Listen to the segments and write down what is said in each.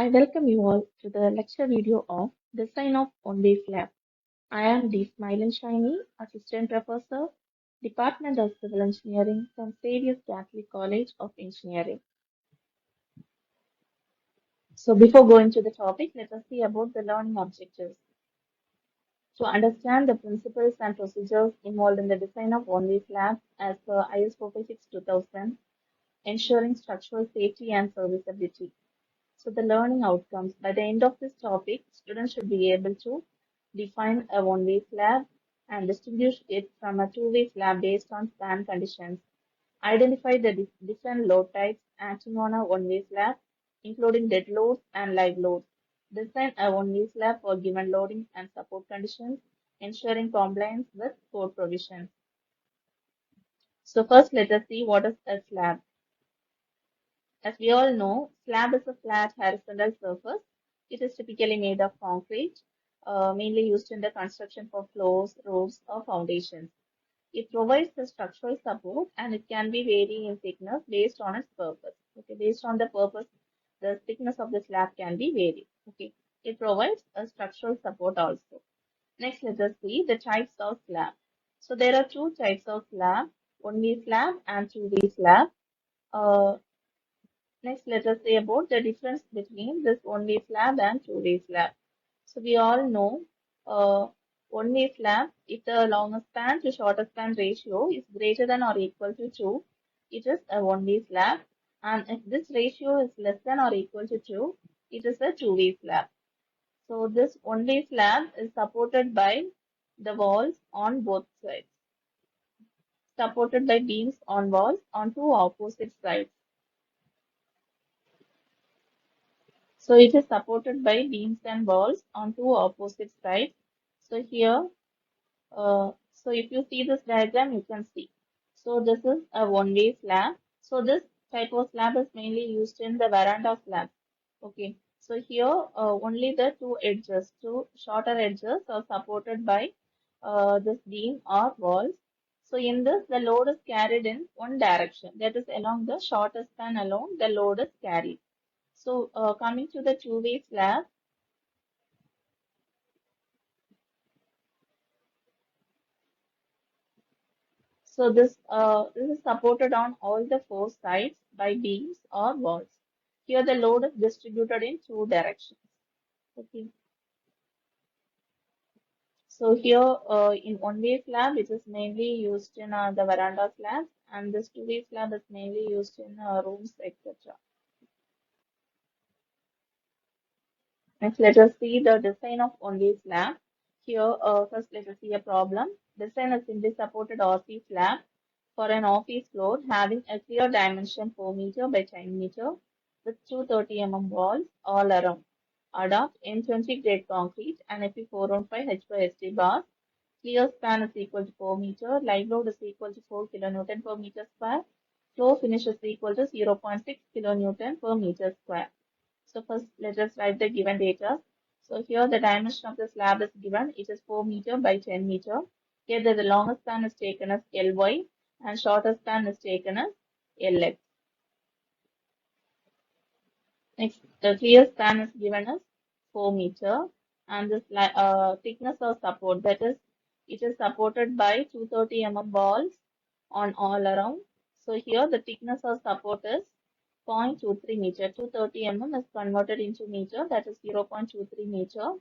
I welcome you all to the lecture video of Design of On-Way Slab. I am the Smiline Assistant Professor, Department of Civil Engineering from Xavier's Catholic College of Engineering. So before going to the topic, let us see about the learning objectives. To understand the principles and procedures involved in the design of on-way slabs as per IS 456-2000, ensuring structural safety and serviceability. So the learning outcomes. By the end of this topic, students should be able to define a one-way slab and distinguish it from a two-way slab based on span conditions. Identify the different load types acting on a one-way slab, including dead loads and live loads. Design a one-way slab for given loading and support conditions, ensuring compliance with code provisions. So first, let us see what is a slab. As we all know, slab is a flat horizontal surface. It is typically made of concrete, mainly used in the construction for floors, roofs, or foundations. It provides the structural support and it can be varying in thickness based on its purpose. Okay, based on the purpose, the thickness of the slab can be varied. Okay, it provides a structural support also. Next, let us see the types of slab. So there are two types of slab, one-way slab and two-way slab. Uh, Next, let us say about the difference between this one-way slab and two-way slab. So we all know one-way slab, if the longer span to shorter span ratio is greater than or equal to 2, it is a one-way slab. And if this ratio is less than or equal to 2, it is a two-way slab. So this one-way slab is supported by the walls on both sides, supported by beams on walls on two opposite sides. So it is supported by beams and walls on two opposite sides. So here, so if you see this diagram, you can see. So this is a one-way slab. So this type of slab is mainly used in the veranda slab. Okay. So here, only the two shorter edges are supported by this beam or walls. So in this, the load is carried in one direction. That is along the shorter span alone, the load is carried. So coming to the two-way slab, so this is supported on all the four sides by beams or walls. Here the load is distributed in two directions. Okay. So here in one-way slab, it is mainly used in the veranda slabs, and this two-way slab is mainly used in rooms, etc. Next, let us see the design of one-way slab. Here, first let us see a problem. Design a simply supported RC slab for an office floor having a clear dimension 4 meter by 10 meter with 230 mm walls all around. Adopt M20 grade concrete and FE415 H/ST bars. Clear span is equal to 4 meter. Live load is equal to 4 kN per meter square. Floor finish is equal to 0.6 kN per meter square. So first, let us write the given data. So here the dimension of the slab is given. It is 4 meter by 10 meter. Here the longest span is taken as Ly and shortest span is taken as Lx. Next, the clear span is given as 4 meter and this thickness of support, that is, it is supported by 230 mm balls on all around. So here the thickness of support is 0.23 meter. 230 mm is converted into meter, that is 0.23 meter.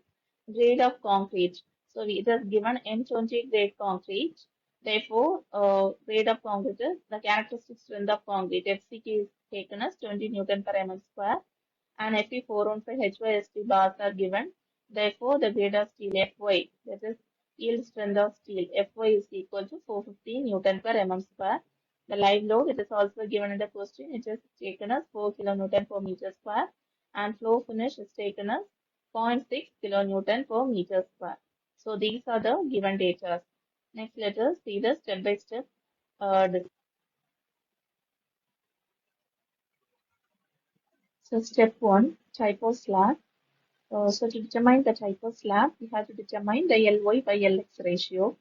Grade of concrete. So it is given M20 grade concrete. Therefore, grade of concrete is the characteristic strength of concrete. FCK is taken as 20 Newton per mm square and Fe415 HYST bars are given. Therefore, the grade of steel Fy, that is yield strength of steel, Fy is equal to 450 Newton per mm square. The live load, it is also given in the question. It is taken as 4 kN per meter square and floor finish is taken as 0.6 kN per meter square. So these are the given data. Next, let us see the step-by-step So step 1, type of slab. So to determine the type of slab, we have to determine the Ly by Lx ratio.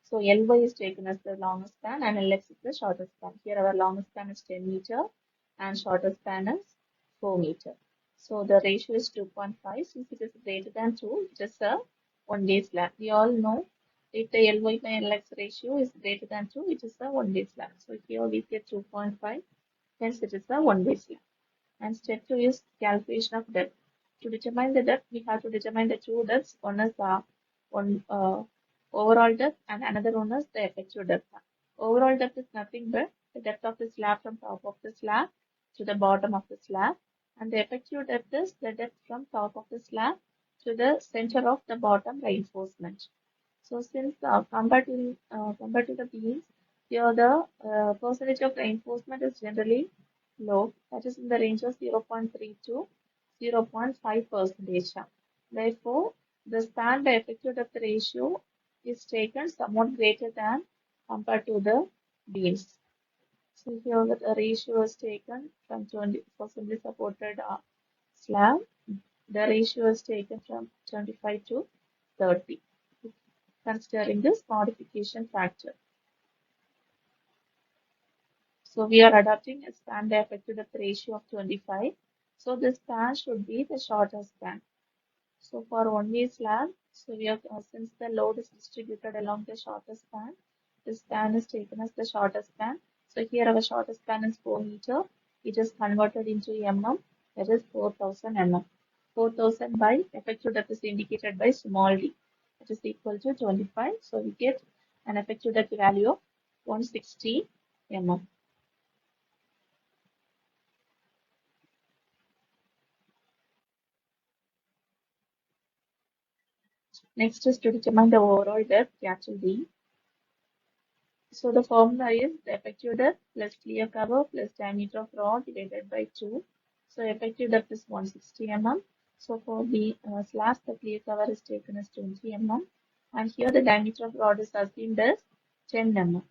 So Ly is taken as the longest span and Lx is the shortest span. Here our longest span is 10 meter and shortest span is 4 meter. So the ratio is 2.5. Since it is greater than 2, it is a one-way slab. We all know if the LY by LX ratio is greater than 2, it is a one-way slab. So here we get 2.5, hence it is a one-way slab. And step 2 is calculation of depth. To determine the depth, we have to determine the two depths. One is the one overall depth and another one is the effective depth. Overall depth is nothing but the depth of the slab from top of the slab to the bottom of the slab. And the effective depth is the depth from top of the slab to the center of the bottom reinforcement. So since compared to the beams, here the percentage of reinforcement is generally low, that is in the range of 0.3 to 0.5 percentage. Therefore, the span by effective depth ratio is taken somewhat greater than compared to the beams. So here the ratio is taken from 20 for simply supported slab. The ratio is taken from 25 to 30, considering this modification factor. So we are adopting a span by effective depth ratio of 25. So this span should be the shortest span. So for one-way slab, so we have since the load is distributed along the shortest span, this span is taken as the shortest span. So here our shortest span is 4 meter. It is converted into mm, that is 4000 mm. 4000 by effective depth is indicated by small d. That is equal to 25. So we get an effective depth value of 160 mm. Next is to determine the overall depth, capital D. So the formula is the effective depth plus clear cover plus diameter of rod divided by 2. So effective depth is 160 mm. So for the slabs, the clear cover is taken as 20 mm. And here the diameter of rod is assumed as 10 mm.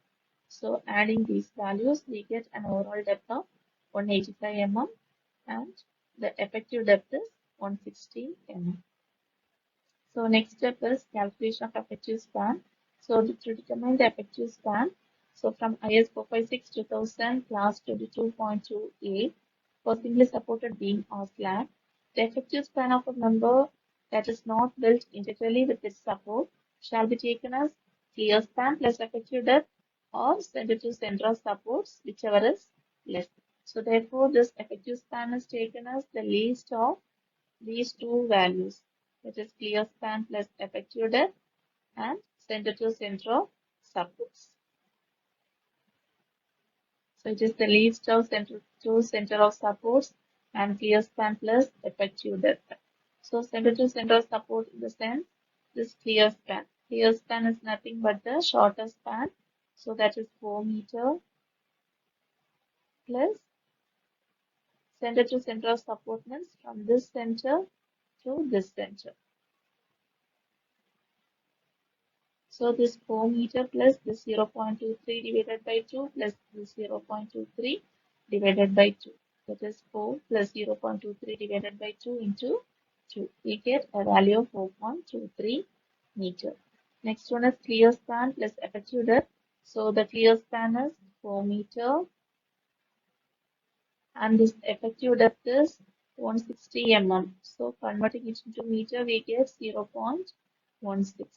So adding these values, we get an overall depth of 185 mm and the effective depth is 160 mm. So next step is calculation of effective span. So to determine the effective span, so from IS 456 2000 class 22.2a for simply supported beam or slab, the effective span of a member that is not built integrally with its support shall be taken as clear span plus effective depth or center to center of supports, whichever is less. So therefore, this effective span is taken as the least of these two values, that is clear span plus effective depth and center to center of supports. So it is the least of center to center of supports and clear span plus effective depth. So center to center of support in the sense this clear span. Clear span is nothing but the shorter span. So that is 4 meter plus center to center of support means from this center to this center. So this 4 meter plus this 0.23 divided by 2 plus this 0.23 divided by 2. That is 4 plus 0.23 divided by 2 into 2. We get a value of 4.23 meter. Next one is clear span plus effective depth. So the clear span is 4 meter and this effective depth is 160 mm. So converting it into meter, we get 0.16.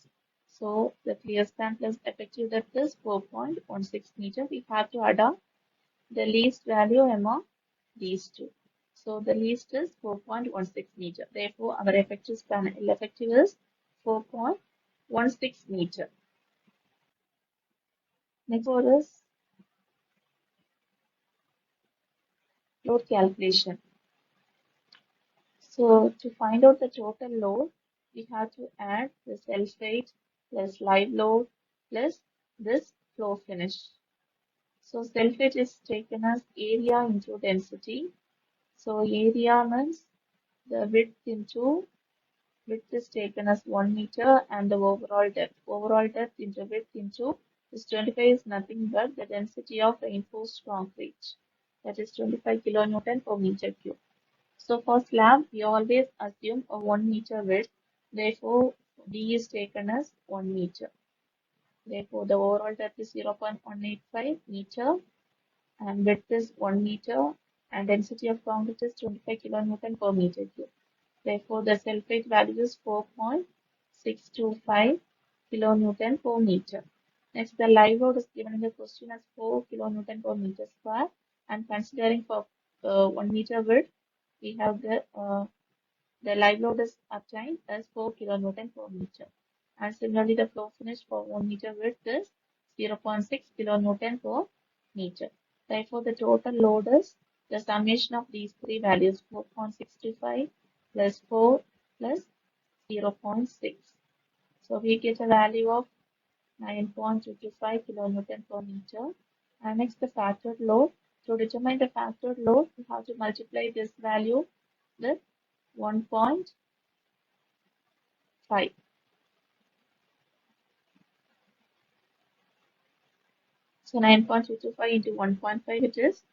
So the clear span plus effective depth is 4.16 meter. We have to adopt the least value among these two. So the least is 4.16 meter. Therefore, our effective span L effective is 4.16 meter. Next one is load calculation. So to find out the total load, we have to add the self weight plus live load plus this floor finish. So self weight is taken as area into density. So area means the width is taken as 1 meter and the overall depth. Overall depth into width into this 25 is nothing but the density of reinforced concrete. That is 25 kilonewton per meter cube. So for slab, we always assume a 1 meter width. Therefore, D is taken as 1 meter. Therefore, the overall depth is 0.185 meter and width is 1 meter and density of concrete is 25 kilonewton per meter cube. Therefore, the sulfate value is 4.625 kilonewton per meter. Next, the live load is given in the question as 4 kilonewton per meter square, and considering for 1 meter width, we have the live load is obtained as 4 kilonewton per meter. And similarly, the flow finish for 1 meter width is 0.6 kilonewton per meter. Therefore, the total load is the summation of these three values 4.65 plus 4 plus 0.6. So we get a value of 9.25 kilonewton per meter. And next, the factored load. To determine the factored load, we have to multiply this value with 1.5. So 9.225 into 1.5, it is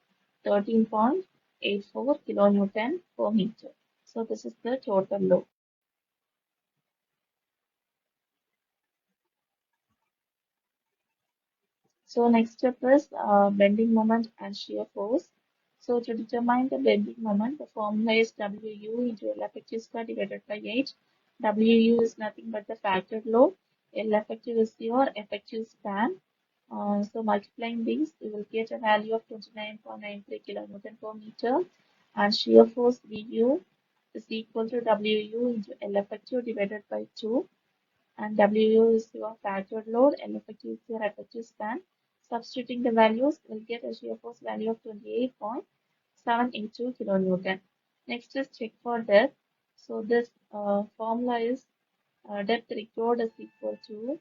13.84 kilonewton per meter. So this is the total load. So next step is bending moment and shear force. So to determine the bending moment, the formula is WU into L effective square divided by 8. WU is nothing but the factored load. L effective is your effective span. So multiplying these, you will get a value of 29.93 kilonewton per meter. And shear force VU is equal to WU into L effective divided by 2, and WU is your factored load, L effective is your effective span. Substituting the values, we'll get a shear force value of 28.782 kilonewton. Next is check for depth. So this formula is depth required is equal to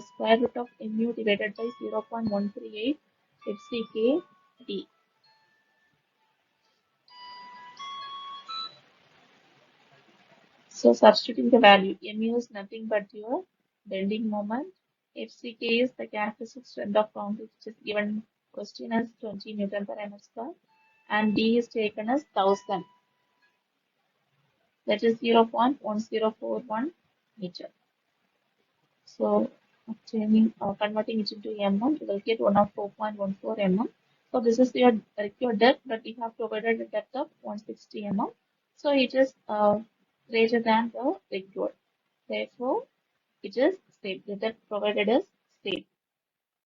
square root of mu divided by 0.138 FCK D. So substituting the value, mu is nothing but your bending moment. FCK is the characteristic strength of concrete, which is given question as 20 Newton per mm square, and D is taken as 1000, that is 0.1041 meter. So obtaining converting it into mm, you will get 104.14 mm. So this is your required depth, but we have provided a depth of 160 mm. So it is greater than the required. Therefore, it is safe. The depth provided is safe.